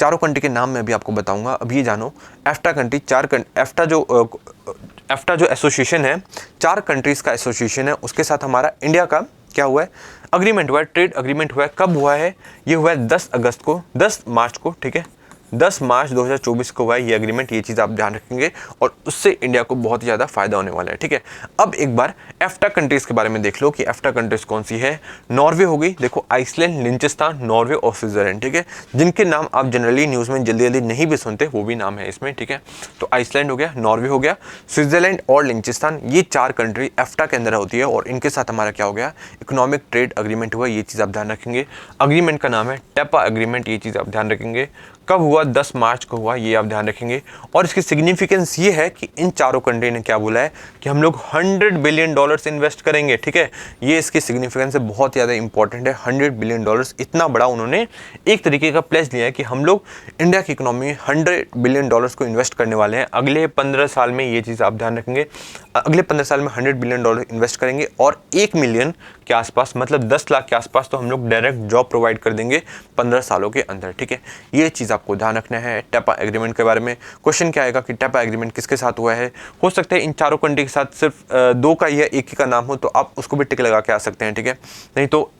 चारों कंट्री के नाम मैं अभी आपको बताऊंगा, अब ये जानो एफ्टा कंट्री एफ्टा जो एसोसिएशन है 4 कंट्रीज़ का एसोसिएशन है, उसके साथ हमारा इंडिया का क्या हुआ है, अग्रीमेंट हुआ है, ट्रेड अग्रीमेंट हुआ है। कब हुआ है, ये हुआ है 10 मार्च को, ठीक है, 10 मार्च 2024 को हुआ है ये एग्रीमेंट, ये चीज़ आप ध्यान रखेंगे और उससे इंडिया को बहुत ही ज़्यादा फायदा होने वाला है, ठीक है। अब एक बार एफ्टा कंट्रीज़ के बारे में देख लो कि एफ्टा कंट्रीज़ कौन सी है। नॉर्वे हो गई, देखो आइसलैंड, लिंचेस्टाइन, नॉर्वे और स्विट्जरलैंड, ठीक है, जिनके नाम आप जनरली न्यूज़ में जल्दी जल्दी नहीं भी सुनते, वो भी नाम है इसमें, ठीक है। तो आइसलैंड हो गया, नॉर्वे हो गया, स्विट्जरलैंड और लिंचेस्टाइन, ये 4 कंट्री एफ्टा के अंदर होती है और इनके साथ हमारा क्या हो गया, इकोनॉमिक ट्रेड अग्रीमेंट हुआ, ये चीज़ आप ध्यान रखेंगे। अग्रीमेंट का नाम है टेपा अग्रीमेंट, ये चीज़ आप ध्यान रखेंगे। कब हुआ, 10 मार्च को हुआ, ये आप ध्यान रखेंगे। और इसकी सिग्निफिकेंस ये है कि इन चारों कंट्री ने क्या बोला है कि हम लोग $100 बिलियन इन्वेस्ट करेंगे, ठीक है। ये इसकी सिग्निफिकेंस है, बहुत ज़्यादा इंपॉर्टेंट है। $100 बिलियन, इतना बड़ा उन्होंने एक तरीके का प्लेस लिया है कि हम लोग इंडिया की इकोनॉमी में $100 बिलियन को इन्वेस्ट करने वाले हैं अगले 15 साल में। ये चीज़ आप ध्यान रखेंगे, अगले 15 साल में $100 बिलियन इन्वेस्ट करेंगे और 1 मिलियन के आसपास, मतलब 10 लाख के आसपास तो हम लोग डायरेक्ट जॉब प्रोवाइड कर देंगे 15 सालों के अंदर, ठीक है। ये चीज़ आपको ध्यान रखना है। टेपा एग्रीमेंट के बारे में क्वेश्चन क्या आएगा कि टेपा एग्रीमेंट किसके साथ हुआ है। हो सकता है इन चारों कंट्री के साथ सिर्फ 2 का या 1 ही का नाम हो, तो आप उसको भी टिक लगा के आ सकते हैं, ठीक है। नहीं तो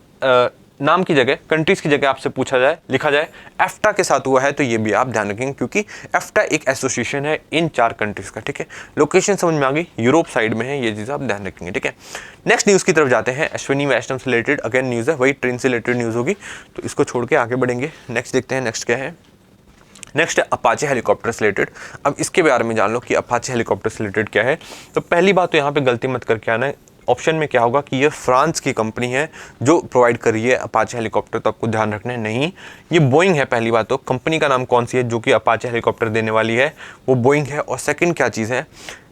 नाम की जगह, कंट्रीज की जगह आपसे पूछा जाए, लिखा जाए एफ्टा के साथ हुआ है, तो ये भी आप ध्यान रखेंगे क्योंकि एफ्टा एक एसोसिएशन है इन 4 कंट्रीज का, ठीक है। लोकेशन समझ में आ गई, यूरोप साइड में है, ये चीज़ आप ध्यान रखेंगे, ठीक है। नेक्स्ट न्यूज़ की तरफ जाते हैं। अश्विनी वैष्णव से रिलेटेड अगेन न्यूज़ है, वही ट्रेन से रिलेटेड न्यूज़ होगी, तो इसको छोड़ के आगे बढ़ेंगे। नेक्स्ट देखते हैं, नेक्स्ट क्या है। नेक्स्ट है अपाचे हेलीकॉप्टर से रिलेटेड। अब इसके बारे में जान लो कि अपाचे हेलीकॉप्टर से रिलेटेड क्या है। तो पहली बात तो यहाँ पे गलती मत करके आना है, ऑप्शन में क्या होगा कि ये फ्रांस की कंपनी है जो प्रोवाइड कर रही है अपाचे हेलीकॉप्टर, तो आपको ध्यान रखना है, नहीं ये बोइंग है। पहली बात तो कंपनी का नाम कौन सी है जो कि अपाचे हेलीकॉप्टर देने वाली है, वो बोइंग है। और सेकंड क्या चीज़ है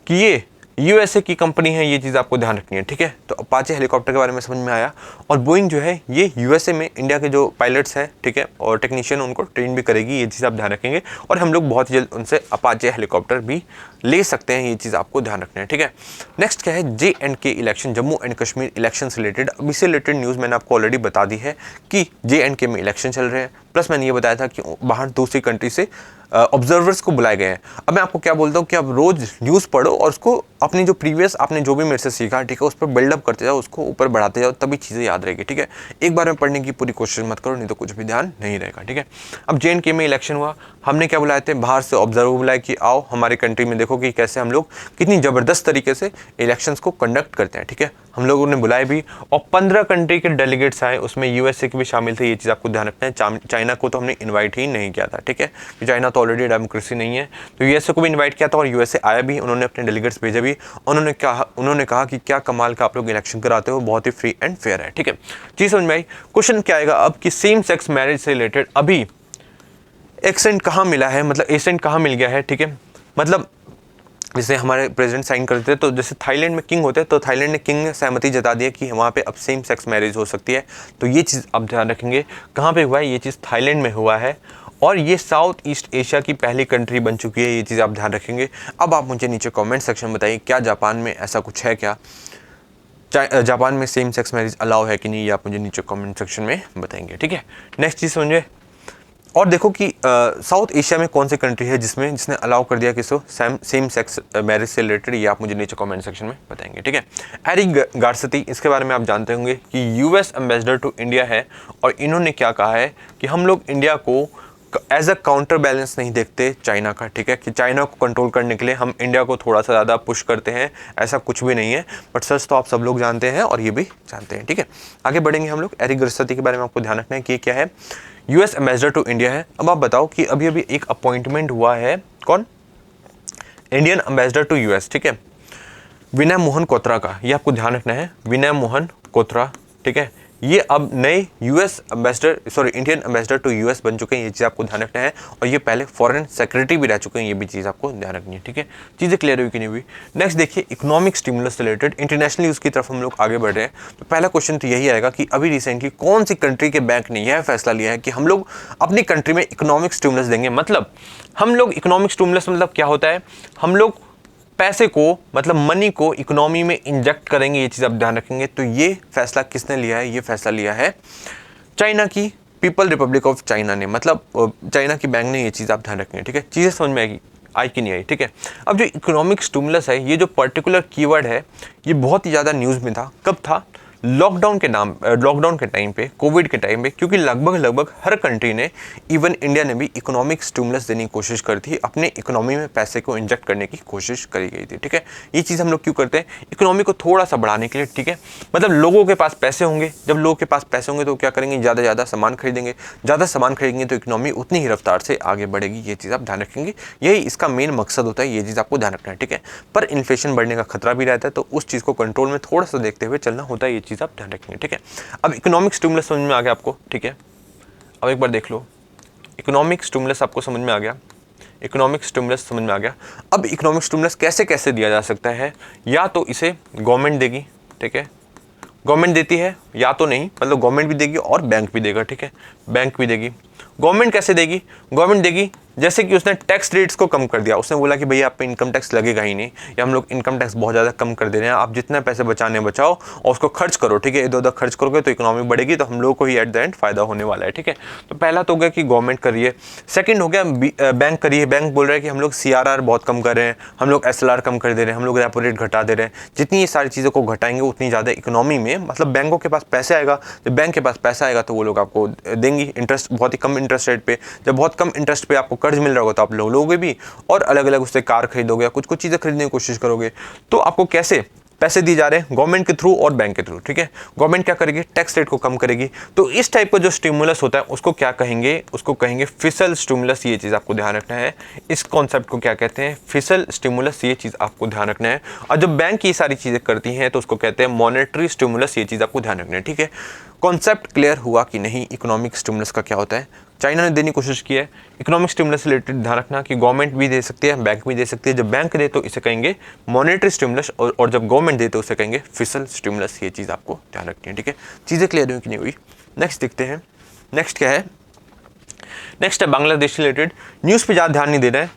कि ये यूएसए की कंपनी है, ये चीज़ आपको ध्यान रखनी है, ठीक है। तो अपाचे हेलीकॉप्टर के बारे में समझ में आया। और बोइंग जो है ये यूएसए में इंडिया के जो पायलट्स हैं, ठीक है, और टेक्नीशियन उनको ट्रेन भी करेगी, ये चीज़ आप ध्यान रखेंगे। और हम लोग बहुत जल्द उनसे अपाचे हेलीकॉप्टर भी ले सकते हैं, ये चीज़ आपको ध्यान रखना है, ठीक है। नेक्स्ट क्या है, JNK election, Jammu and Kashmir election से रिलेटेड। अब इससे रिलेटेड न्यूज़ मैंने आपको ऑलरेडी बता दी है कि JNK में इलेक्शन चल रहे हैं, प्लस मैंने ये बताया था कि बाहर दूसरी कंट्री से ऑब्जर्वर्स को बुलाए गए हैं। अब मैं आपको क्या बोलता हूँ कि आप रोज़ न्यूज़ पढ़ो और उसको अपनी जो प्रीवियस आपने जो भी मेरे से सीखा, ठीक है, उस पर बिल्डअप करते जाओ, उसको ऊपर बढ़ाते जाओ, तभी चीज़ें याद रहेगी, ठीक है। एक बार में पढ़ने की पूरी कोशिश मत करो, नहीं तो कुछ भी ध्यान नहीं रहेगा, ठीक है। अब JNK में इलेक्शन हुआ, हमने क्या बुलाए थे, बाहर से ऑब्जर्वर बुलाए कि आओ हमारी कंट्री में देखो कि कैसे हम लोग कितनी ज़बरदस्त तरीके से इलेक्शंस को कंडक्ट करते हैं, ठीक है। हम लोगों ने बुलाए भी और 15 कंट्री के डेलीगेट्स आए, उसमें यूएसए के भी शामिल थे, ये चीज़ आपको ध्यान रखना है। चाइना को तो हमने इन्वाइट ही नहीं किया था, ठीक है, चाइना तो ऑलरेडी डेमोक्रेसी नहीं है। तो यूएसए को भी इन्वाइट किया था और यूएसए आया भी, उन्होंने अपने डेलीगेट्स भेजे भी। उन्होंने कहा कि क्या कमाल का आप लोग इलेक्शन कराते हो, बहुत ही फ्री एंड फेयर है, ठीक है। चीज़ समझ में आई। क्वेश्चन क्या आएगा अब कि सेम सेक्स मैरिज से रिलेटेड अभी एक्सेंट कहाँ मिला है, मतलब एसेंट कहाँ मिल गया है, ठीक है। मतलब जैसे हमारे प्रेसिडेंट साइन करते थे, तो जैसे थाईलैंड में किंग होते हैं, तो थाईलैंड ने किंग ने सहमति जता दी है कि वहाँ पे अब सेम सेक्स मैरिज हो सकती है। तो ये चीज़ आप ध्यान रखेंगे, कहाँ पे हुआ है, ये चीज़ थाईलैंड में हुआ है और ये साउथ ईस्ट एशिया की पहली कंट्री बन चुकी है, ये चीज़ आप ध्यान रखेंगे। अब आप मुझे नीचे कमेंट सेक्शन में बताइए, क्या जापान में ऐसा कुछ है, क्या जापान में सेम सेक्स मैरिज अलाउ है कि नहीं, ये आप मुझे नीचे कमेंट सेक्शन में बताएंगे, ठीक है। नेक्स्ट चीज़ समझिए और देखो कि साउथ एशिया में कौन सी कंट्री है जिसने अलाउ कर दिया किसको सेम सेक्स मैरिज से रिलेटेड, ये आप मुझे नीचे कमेंट सेक्शन में बताएंगे, ठीक है। एरिक गार्सेटी, इसके बारे में आप जानते होंगे कि यूएस एम्बेसडर टू इंडिया है और इन्होंने क्या कहा है कि हम लोग इंडिया को एज अ काउंटर बैलेंस नहीं देखते चाइना का, ठीक है, कि चाइना को कंट्रोल करने के लिए हम इंडिया को थोड़ा सा ज़्यादा पुश करते हैं, ऐसा कुछ भी नहीं है। बट सच तो आप सब लोग जानते हैं और ये भी जानते हैं, ठीक है। आगे बढ़ेंगे हम लोग। एरिक गार्सेटी के बारे में आपको ध्यान रखना है कि क्या है, यूएस एम्बेसडर टू इंडिया है। अब आप बताओ कि अभी अभी एक अपॉइंटमेंट हुआ है, कौन, इंडियन एम्बेसडर टू यूएस, ठीक है, विनय मोहन कोत्रा का, ये आपको ध्यान रखना है, विनय मोहन कोत्रा, ठीक है। ये अब नए इंडियन एम्बेसडर टू यूएस बन चुके हैं, ये चीज़ आपको ध्यान रखना है। और ये पहले फॉरेन सेक्रेटरी भी रह चुके हैं, ये भी चीज़ आपको ध्यान रखनी है, ठीक है। चीज़ें क्लियर हुई कि नहीं हुई। नेक्स्ट देखिए, economic stimulus related international news की तरफ हम लोग आगे बढ़ रहे हैं। तो पहला क्वेश्चन तो यही आएगा कि अभी रिसेंटली कौन सी कंट्री के बैंक ने यह फैसला लिया है कि हम लोग अपनी कंट्री में इकोनॉमिक स्टिमुलस देंगे। मतलब हम लोग इकोनॉमिक स्टिमुलस मतलब क्या होता है, हम लोग पैसे को, मतलब मनी को इकोनॉमी में इंजेक्ट करेंगे, ये चीज़ आप ध्यान रखेंगे। तो ये फैसला किसने लिया है, ये फैसला लिया है चाइना की पीपल रिपब्लिक ऑफ चाइना ने, मतलब चाइना की बैंक ने, ये चीज़ आप ध्यान रखेंगे, ठीक है। चीज़ें समझ में आएगी, आई कि नहीं आई, ठीक है। अब जो इकोनॉमिक स्टिमुलस है, ये जो पर्टिकुलर कीवर्ड है, ये बहुत ही ज़्यादा न्यूज़ में था। कब था, लॉकडाउन के टाइम पे, कोविड के टाइम पे, क्योंकि लगभग हर कंट्री ने, इवन इंडिया ने भी इकोनॉमिक स्टिमुलस देने की कोशिश करी थी, अपने इकोनॉमी में पैसे को इंजेक्ट करने की कोशिश करी गई थी, ठीक है। ये चीज़ हम लोग क्यों करते हैं, इकोनॉमी को थोड़ा सा बढ़ाने के लिए, ठीक है। मतलब लोगों के पास पैसे होंगे, जब लोगों के पास पैसे होंगे तो क्या करेंगे, ज़्यादा सामान खरीदेंगे, ज़्यादा सामान खरीदेंगे तो इकोनॉमी उतनी ही रफ्तार से आगे बढ़ेगी, ये चीज़ आप ध्यान रखेंगे। यही इसका मेन मकसद होता है, ये चीज़ आपको ध्यान रखना है, ठीक है। पर इन्फ्लेशन बढ़ने का खतरा भी रहता है, तो उस चीज़ को कंट्रोल में थोड़ा सा देखते हुए चलना होता है, ये चीज़ आप ध्यान रखेंगे, ठीक है। अब इकोनॉमिक स्टिमुलस समझ में आ गया आपको, ठीक है। अब एक बार देख लो, इकोनॉमिक स्टिमुलस आपको समझ में आ गया, इकोनॉमिक स्टिमुलस समझ में आ गया। अब इकोनॉमिक स्टिमुलस कैसे कैसे दिया जा सकता है, या तो इसे गवर्नमेंट देगी, ठीक है, गवर्नमेंट देती है, या तो नहीं, मतलब गवर्नमेंट भी देगी और बैंक भी देगा, ठीक है, बैंक भी देगी। गवर्नमेंट कैसे देगी, गवर्नमेंट देगी जैसे कि उसने टैक्स रेट्स को कम कर दिया, उसने बोला कि भैया आप पे इनकम टैक्स लगेगा ही नहीं, या हम लोग इनकम टैक्स बहुत ज़्यादा कम कर दे रहे हैं, आप जितने पैसे बचाने बचाओ और उसको खर्च करो, ठीक है, इधर उधर खर्च करोगे तो इकोनॉमी बढ़ेगी, तो हम लोगों को ही एट द एंड फायदा होने वाला है, ठीक है। तो पहला तो हो गया कि गवर्नमेंट कर रही है। सेकंड हो गया बैंक कर रही है, बैंक बोल रहा है कि हम लोग CRR बहुत कम कर रहे हैं, हम लोग SLR कम कर दे रहे हैं, हम लोग रेपो रेट घटा दे रहे हैं। जितनी ये सारी चीज़ों को घटाएंगे उतनी ज़्यादा इकोनॉमी में, मतलब बैंकों के पास पैसे आएगा, जब बैंक के पास पैसा आएगा तो वो लोग आपको देंगी इंटरेस्ट, बहुत ही कम इंटरेस्ट रेट पे। जब बहुत कम इंटरेस्ट पे आपको कर्ज मिल रहा होगा तो आप लोगे भी, और अलग अलग उससे कार खरीदोगे, कुछ कुछ चीज़ें खरीदने की कोशिश करोगे। तो आपको कैसे पैसे दिए जा रहे हैं, गवर्नमेंट के थ्रू और बैंक के थ्रू, ठीक है। गवर्नमेंट क्या करेगी, टैक्स रेट को कम करेगी। तो इस टाइप का जो स्टिमुलस होता है उसको क्या कहेंगे, उसको कहेंगे फिस्कल स्टिमुलस। ये चीज़ आपको ध्यान रखना है, इस कॉन्सेप्ट को क्या कहते हैं, फिस्कल स्टिमुलस, ये चीज़ आपको ध्यान रखना है। और जब बैंक ये सारी चीज़ें करती हैं तो उसको कहते हैं मॉनेटरी स्टिमुलस, ये चीज़ आपको ध्यान रखना है, ठीक है। कॉन्सेप्ट क्लियर हुआ कि नहीं, इकोनॉमिक स्टिमुलस का क्या होता है। चाइना ने देने की कोशिश की है। इकोनॉमिक स्टिमुलस से रिलेटेड ध्यान रखना कि गवर्नमेंट भी दे सकती है, बैंक भी दे सकती है। जब बैंक दे तो इसे कहेंगे मॉनेटरी स्टिमुलस, और जब गवर्नमेंट दे तो उसे कहेंगे फिस्कल स्टिमुलस। ये चीज़ आपको ध्यान रखनी है, ठीक है। चीज़ें क्लियर हुई कि नहीं हुई। नेक्स्ट देखते हैं, नेक्स्ट क्या है, नेक्स्ट है बांग्लादेश से रिलेटेड। न्यूज़ पे ज़्यादा ध्यान नहीं दे रहे हैं।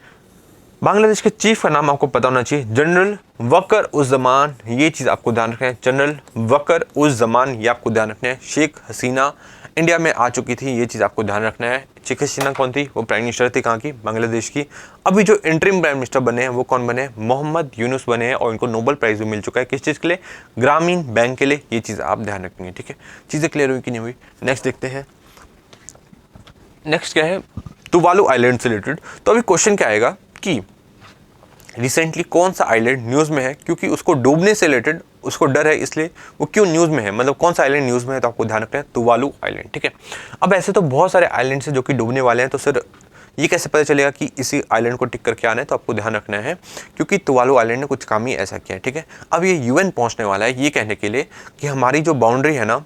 बांग्लादेश के चीफ का नाम आपको पता होना चाहिए, जनरल वकर उज़ ज़मान। ये चीज़ आपको ध्यान रखना है, जनरल वकर उज़ ज़मान, ये आपको ध्यान रखना है। शेख हसीना इंडिया में आ चुकी थी, ये चीज़ आपको ध्यान रखना है। शेख हसीना कौन थी, वो प्राइम मिनिस्टर थी, कहाँ की, बांग्लादेश की। अभी जो इंटरिम प्राइम मिनिस्टर बने हैं वो कौन बने हैं, मोहम्मद यूनुस बने हैं, और इनको नोबेल प्राइज़ भी मिल चुका है। किस चीज़ के लिए, ग्रामीण बैंक के लिए। ये चीज़ आप ध्यान रखेंगे, ठीक है। चीज़ें क्लियर हुई कि नहीं हुई। नेक्स्ट देखते हैं, नेक्स्ट क्या है, तुवालू आइलैंड से रिलेटेड। तो अभी क्वेश्चन क्या आएगा कि रिसेंटली कौन सा आइलैंड न्यूज़ में है, क्योंकि उसको डूबने से रिलेटेड उसको डर है, इसलिए वो क्यों न्यूज़ में है, मतलब कौन सा आइलैंड न्यूज़ में है, तो आपको ध्यान रखना है तुवालू आइलैंड, ठीक है। अब ऐसे तो बहुत सारे आइलैंड्स हैं जो कि डूबने वाले हैं, तो सर ये कैसे पता चलेगा कि इसी आइलैंड को टिक करके आना है, तो आपको ध्यान रखना है क्योंकि तुवालू आइलैंड ने कुछ काम ही ऐसा किया है, ठीक है। अब ये UN पहुँचने वाला है ये कहने के लिए कि हमारी जो बाउंड्री है ना,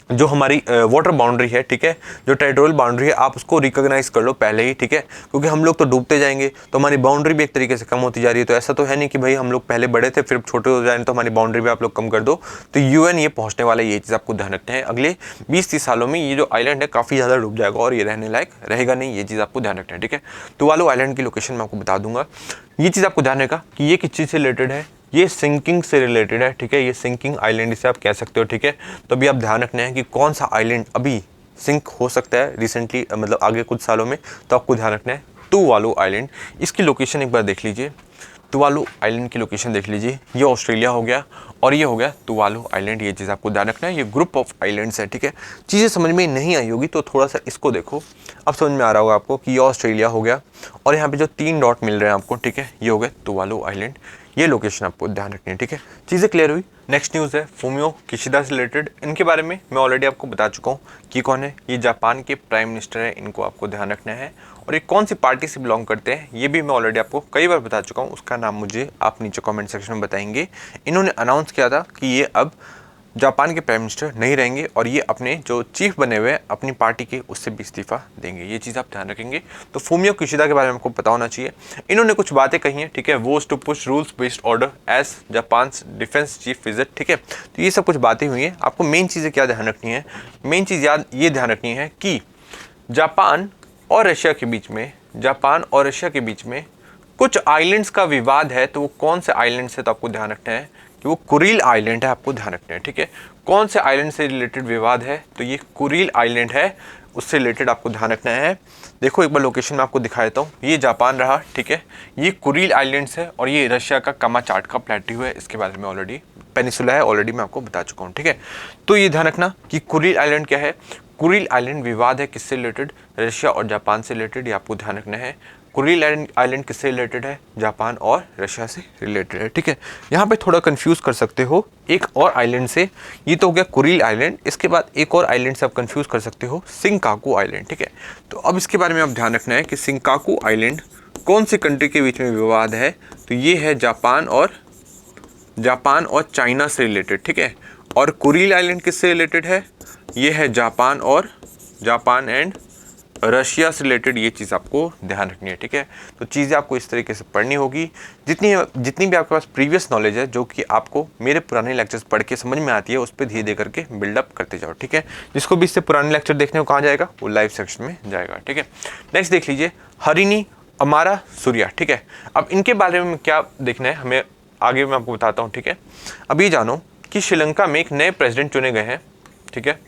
जो हमारी वाटर बाउंड्री है, ठीक है, जो टेरिटोरियल बाउंड्री है, आप उसको रिकॉग्नाइज कर लो पहले ही, ठीक है। क्योंकि हम लोग तो डूबते जाएंगे तो हमारी बाउंड्री भी एक तरीके से कम होती जा रही है। तो ऐसा तो है नहीं कि भाई हम लोग पहले बड़े थे फिर छोटे हो जाए तो हमारी बाउंड्री भी आप लोग कम कर दो। तो UN ये पहुंचने वाला है, ये चीज़ आपको ध्यान रखना है। अगले 20-30 सालों में ये जो आइलैंड है काफ़ी ज़्यादा डूब जाएगा और ये रहने लायक रहेगा नहीं, ये चीज़ आपको ध्यान रखना है, ठीक है। तुवालू आइलैंड की लोकेशन मैं आपको बता दूंगा। ये चीज़ आपको ध्यान रखा कि ये किस चीज़ से रिलेटेड है, ये सिंकिंग से रिलेटेड है, ठीक है। ये सिंकिंग आइलैंड इसे आप कह सकते हो, ठीक है। तो अभी आप ध्यान रखना है कि कौन सा आइलैंड अभी सिंक हो सकता है रिसेंटली, मतलब आगे कुछ सालों में, तो आपको ध्यान रखना है तुवालू आइलैंड। इसकी लोकेशन एक बार देख लीजिए, तुवालू आइलैंड की लोकेशन देख लीजिए। ये ऑस्ट्रेलिया हो गया और ये हो गया तुवालू आइलैंड, ये चीज़ आपको ध्यान रखना है। ये ग्रुप ऑफ आइलैंड्स है, ठीक है। चीज़ें समझ में नहीं आई होगी तो थोड़ा सा इसको देखो, अब समझ में आ रहा होगा आपको कि ये ऑस्ट्रेलिया हो गया और यहाँ पे जो 3 डॉट मिल रहे हैं आपको, ठीक है, ये हो गए तुवालू आइलैंड। ये लोकेशन आपको ध्यान रखनी है, ठीक है। चीज़ें क्लियर हुई। नेक्स्ट न्यूज़ है फूमियो किशिदा से रिलेटेड। इनके बारे में मैं ऑलरेडी आपको बता चुका हूँ कि कौन है, ये जापान के प्राइम मिनिस्टर हैं, इनको आपको ध्यान रखना है। और ये कौन सी पार्टी से बिलोंग करते हैं ये भी मैं ऑलरेडी आपको कई बार बता चुका हूँ, उसका नाम मुझे आप नीचे कमेंट सेक्शन में बताएंगे। इन्होंने अनाउंस किया था कि ये अब जापान के प्राइम मिनिस्टर नहीं रहेंगे और ये अपने जो चीफ बने हुए हैं अपनी पार्टी के उससे भी इस्तीफा देंगे, ये चीज़ आप ध्यान रखेंगे। तो फूमियो किशिदा के बारे में आपको पता होना चाहिए। इन्होंने कुछ बातें कही हैं, ठीक है, was to push rules based order as Japan defence chief visit, ठीक है। तो ये सब कुछ बातें हुई हैं। आपको मेन चीज़ें क्या ध्यान रखनी है, मेन चीज़ ये ध्यान रखनी है कि जापान और रशिया के बीच में, जापान और रशिया के बीच में कुछ आइलैंड्स का विवाद है। तो वो कौन से आइलैंड्स है, तो आपको ध्यान रखना है कि वो कुरिल आइलैंड है, आपको ध्यान रखना है, ठीक है। कौन से आइलैंड से रिलेटेड विवाद है, तो ये कुरिल आइलैंड है, उससे रिलेटेड आपको ध्यान रखना है। देखो एक बार लोकेशन में आपको दिखा देता हूँ, ये जापान रहा, ठीक है, ये कुरिल आइलैंड्स है और ये रशिया का कामाचाट का प्लेट्यू है, इसके बारे में ऑलरेडी पेनिसुला है, ऑलरेडी मैं आपको बता चुका हूँ, ठीक है। तो ये ध्यान रखना कि कुरिल आइलैंड क्या है, कुरिल आइलैंड विवाद है किससे रिलेटेड, रशिया और जापान से रिलेटेड, ये आपको ध्यान रखना है। कुरिल आइलैंड किससे रिलेटेड है, जापान और रशिया से रिलेटेड है, ठीक है। यहाँ पे थोड़ा कंफ्यूज कर सकते हो एक और आइलैंड से, ये तो हो गया कुरिल आइलैंड, इसके बाद एक और आइलैंड से आप कंफ्यूज कर सकते हो सिंकाकू आइलैंड, ठीक है। तो अब इसके बारे में आप ध्यान रखना है कि सिंकाकू आइलैंड कौन सी कंट्री के बीच में विवाद है, तो ये है जापान और चाइना से रिलेटेड, ठीक है। और कुरिल आइलैंड किससे रिलेटेड है, ये है जापान एंड रशिया से रिलेटेड ये चीज़ आपको ध्यान रखनी है, ठीक है। तो चीज़ें आपको इस तरीके से पढ़नी होगी, जितनी भी आपके पास प्रीवियस नॉलेज है जो कि आपको मेरे पुराने लेक्चर्स पढ़ के समझ में आती है, उस पर धीरे धीरे करके बिल्डअप करते जाओ, ठीक है। जिसको भी इससे पुराने लेक्चर देखने को कहाँ जाएगा, वो लाइव सेक्शन में जाएगा, ठीक है। नेक्स्ट देख लीजिए हरिनी अमारा सूर्या, ठीक है। अब इनके बारे में क्या देखना है हमें, आगे मैं आपको बताता हूँ, ठीक है। अब ये जानो कि श्रीलंका में एक नए प्रेसिडेंट चुने गए हैं, ठीक है।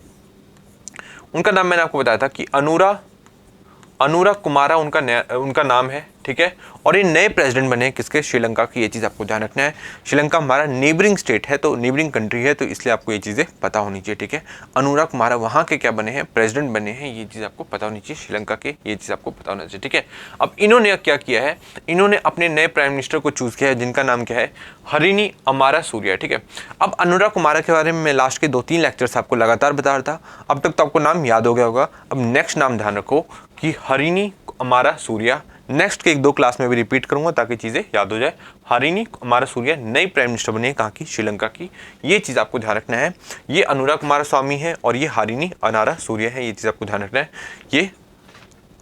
उनका नाम मैंने आपको बताया था कि अनुरा कुमारा उनका नाम है, ठीक है। और ये नए प्रेसिडेंट बने किसके, श्रीलंका की। ये चीज़ आपको ध्यान रखना है। श्रीलंका हमारा नेबरिंग स्टेट है, तो नेबरिंग कंट्री है, तो इसलिए आपको ये चीज़ें पता होनी चाहिए, ठीक है। अनुरा कुमारा वहाँ के क्या बने हैं, प्रेसिडेंट बने हैं, ये चीज़ आपको पता होनी चाहिए श्रीलंका के, ये चीज़ आपको पता होना चाहिए, ठीक है। अब इन्होंने क्या किया है, इन्होंने अपने नए प्राइम मिनिस्टर को चूज़ किया है, जिनका नाम क्या है, हरिनी अमारा सूर्या, ठीक है। अब अनुरा कुमारा के बारे में मैं लास्ट के 2-3 लेक्चर्स आपको लगातार बता रहा था, अब तक तो आपको नाम याद हो गया होगा। अब नेक्स्ट नाम ध्यान रखो कि हरिनी अमारा सूर्या, नेक्स्ट के 1-2 क्लास में भी रिपीट करूंगा ताकि चीज़ें याद हो जाए। हरिनी अमारा सूर्या नई प्राइम मिनिस्टर बनी है, कहाँ की, श्रीलंका की। ये चीज़ आपको ध्यान रखना है। ये अनुरा कुमार स्वामी है और ये हरिनी अनारा सूर्या है, ये चीज़ आपको ध्यान रखना है। ये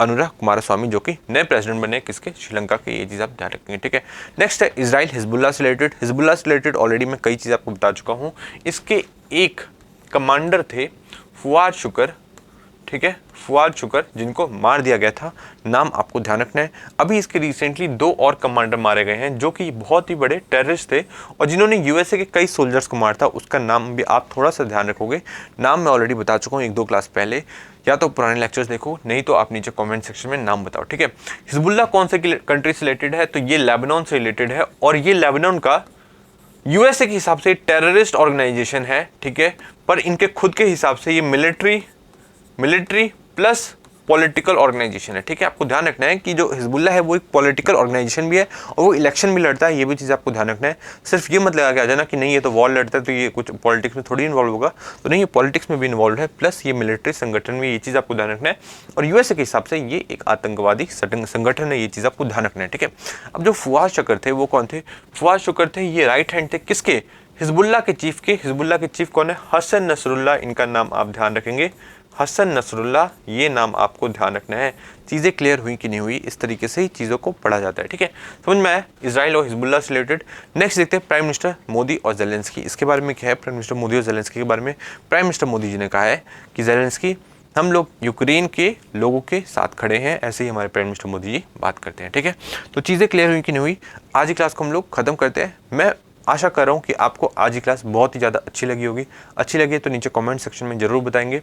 अनुरा कुमार स्वामी जो कि नए प्रेसिडेंट बने किसके, श्रीलंका के, ये चीज़ आप ध्यान रखेंगे, ठीक है। नेक्स्ट है इजराइल हिजबुल्लाह से रिलेटेड। हिजबुल्लाह से रिलेटेड ऑलरेडी मैं कई चीज़ आपको बता चुका हूँ। इसके एक कमांडर थे फुआद शुक्र, ठीक है, फुआद शुक्र, जिनको मार दिया गया था, नाम आपको ध्यान रखना है। अभी इसके रिसेंटली 2 और कमांडर मारे गए हैं जो कि बहुत ही बड़े टेररिस्ट थे और जिन्होंने यूएसए के कई सोल्जर्स को मारा था, उसका नाम भी आप थोड़ा सा ध्यान रखोगे। नाम मैं ऑलरेडी बता चुका हूँ 1-2 क्लास पहले, या तो पुराने लेक्चर्स देखो, नहीं तो आप नीचे कमेंट सेक्शन में नाम बताओ, ठीक है। हिजबुल्लाह कौन से कंट्री से रिलेटेड है, तो ये लेबनान से रिलेटेड है और ये लेबनान का यूएसए के हिसाब से टेररिस्ट ऑर्गेनाइजेशन है, ठीक है। पर इनके खुद के हिसाब से ये मिलिट्री प्लस पॉलिटिकल ऑर्गेनाइजेशन है, ठीक है। आपको ध्यान रखना है कि जो हिजबुल्लाह है वो एक पॉलिटिकल ऑर्गेनाइजेशन भी है और वो इलेक्शन भी लड़ता है, ये भी चीज़ आपको ध्यान रखना है। सिर्फ ये मत लगा के आ जाना कि नहीं ये तो वॉर लड़ता है तो ये कुछ पॉलिटिक्स में थोड़ी इन्वॉल्व होगा, तो नहीं, ये पॉलिटिक्स में भी इन्वॉल्व है, प्लस ये मिलिट्री संगठन में, ये चीज़ आपको ध्यान रखना है। और यूएसए के हिसाब से ये एक आतंकवादी संगठन है, ये चीज़ आपको ध्यान रखना है, ठीक है। अब जो फुआद शुक्र थे वो कौन थे, फुआद शुक्र थे ये राइट हैंड थे किसके, हिजबुल्लाह के चीफ के। हिजबुल्लाह के चीफ कौन है, हसन नसरुल्लाह, इनका नाम आप ध्यान रखेंगे, हसन नसरुल्लाह, ये नाम आपको ध्यान रखना है। चीज़ें क्लियर हुई कि नहीं हुई, इस तरीके से ही चीज़ों को पढ़ा जाता है, ठीक है। समझ में आया इजराइल और हिजबुल्लाह से रिलेटेड। नेक्स्ट देखते हैं प्राइम मिनिस्टर मोदी और जेलेंस्की। इसके बारे में क्या है, प्राइम मिनिस्टर मोदी और जेलेंस्की के बारे में प्राइम मिनिस्टर मोदी जी ने कहा है कि जेलेंस्की, हम लोग यूक्रेन के लोगों के साथ खड़े हैं, ऐसे ही हमारे प्राइम मिनिस्टर मोदी जी बात करते हैं, ठीक है। तो चीज़ें क्लियर हुई कि नहीं हुई, आज की क्लास को हम लोग खत्म करते हैं। मैं आशा कर रहा हूँ कि आपको आज की क्लास बहुत ही ज़्यादा अच्छी लगी होगी। अच्छी लगी तो नीचे कमेंट सेक्शन में ज़रूर बताएंगे,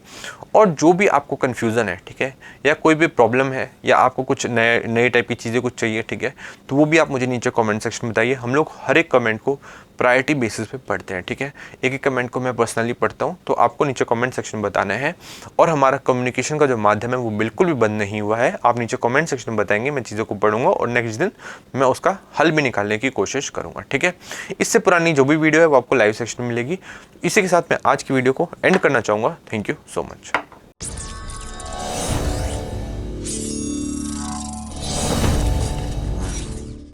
और जो भी आपको कन्फ्यूज़न है, ठीक है, या कोई भी प्रॉब्लम है, या आपको कुछ नए टाइप की चीज़ें कुछ चाहिए, ठीक है, तो वो भी आप मुझे नीचे कमेंट सेक्शन में बताइए। हम लोग हर एक कमेंट को प्रायोरिटी बेसिस पे पढ़ते हैं, ठीक है। एक एक कमेंट को मैं पर्सनली पढ़ता हूँ, तो आपको नीचे कमेंट सेक्शन में बताना है। और हमारा कम्युनिकेशन का जो माध्यम है वो बिल्कुल भी बंद नहीं हुआ है। आप नीचे कमेंट सेक्शन में बताएंगे, मैं चीज़ों को पढ़ूंगा और नेक्स्ट दिन मैं उसका हल भी निकालने की कोशिश करूँगा, ठीक है। इससे पुरानी जो भी वीडियो है वो आपको लाइव सेक्शन में मिलेगी। इसी के साथ मैं आज की वीडियो को एंड करना चाहूँगा। Thank you so much.